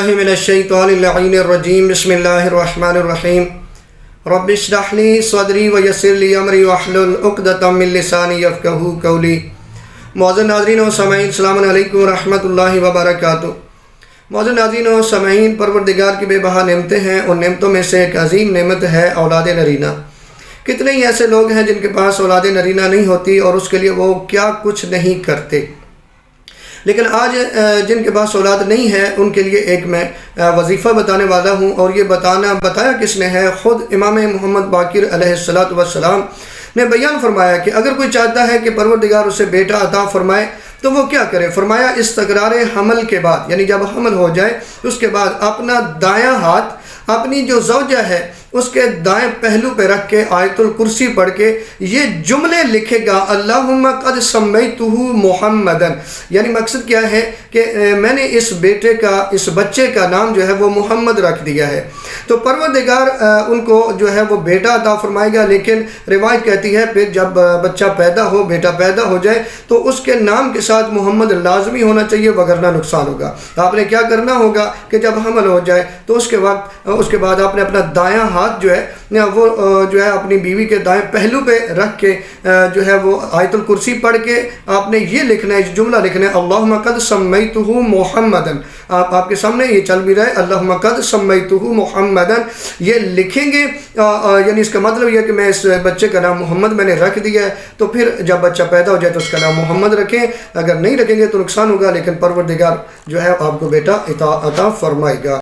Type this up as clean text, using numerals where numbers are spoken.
باللہ من الشیطان اللعین الرجیم بسم اللہ الرحمن الرحیم رب اشرح لی صدری ویسر لی امری واحلل عقدۃ من لسانی یفقہوا قولی۔ معزز ناظرین و سامعین السلام علیکم ورحمۃ اللہ وبرکاتہ۔ معزز ناظرین و سامعین، پروردگار کی بے بہا نعمتیں ہیں، ان نعمتوں میں سے ایک عظیم نعمت ہے اولاد نرینہ۔ کتنے ہی ایسے لوگ ہیں جن کے پاس اولاد نرینہ نہیں ہوتی اور اس کے لیے وہ کیا کچھ نہیں کرتے، لیکن آج جن کے پاس اولاد نہیں ہے ان کے لیے ایک میں وظیفہ بتانے والا ہوں، اور یہ بتایا کس نے ہے؟ خود امام محمد باقر علیہ السلام نے بیان فرمایا کہ اگر کوئی چاہتا ہے کہ پروردگار اسے بیٹا عطا فرمائے تو وہ کیا کرے؟ فرمایا استقرار حمل کے بعد، یعنی جب حمل ہو جائے اس کے بعد اپنا دایاں ہاتھ اپنی جو زوجہ ہے اس کے دائیں پہلو پہ رکھ کے آیت الکرسی پڑھ کے یہ جملے لکھے گا، اللہم قد سمیتہ محمدن، یعنی مقصد کیا ہے کہ میں نے اس بچے کا نام جو ہے وہ محمد رکھ دیا ہے۔ تو پروردگار ان کو جو ہے وہ بیٹا عطا فرمائے گا، لیکن روایت کہتی ہے پھر جب بچہ پیدا ہو، بیٹا پیدا ہو جائے تو اس کے نام کے ساتھ محمد لازمی ہونا چاہیے، وگرنہ نقصان ہوگا۔ آپ نے کیا کرنا ہوگا کہ جب حمل ہو جائے تو اس کے بعد آپ نے اپنا دایاں ہاتھ جو ہے وہ جو ہے اپنی بیوی کے دائیں پہلو پہ رکھ کے جو ہے وہ آیت الکرسی پڑھ کے آپ نے یہ لکھنا ہے، جملہ لکھنا ہے، اللہم قد سمیتہ محمدن۔ آپ کے سامنے یہ چل بھی رہا ہے، اللہم قد سمیتہ محمدن، یہ لکھیں گے، یعنی اس کا مطلب یہ ہے کہ میں اس بچے کا نام محمد میں نے رکھ دیا ہے، تو پھر جب بچہ پیدا ہو جائے تو اس کا نام محمد رکھیں، اگر نہیں رکھیں گے تو نقصان ہوگا، لیکن پروردگار جو ہے آپ کو بیٹا عطا فرمائے گا۔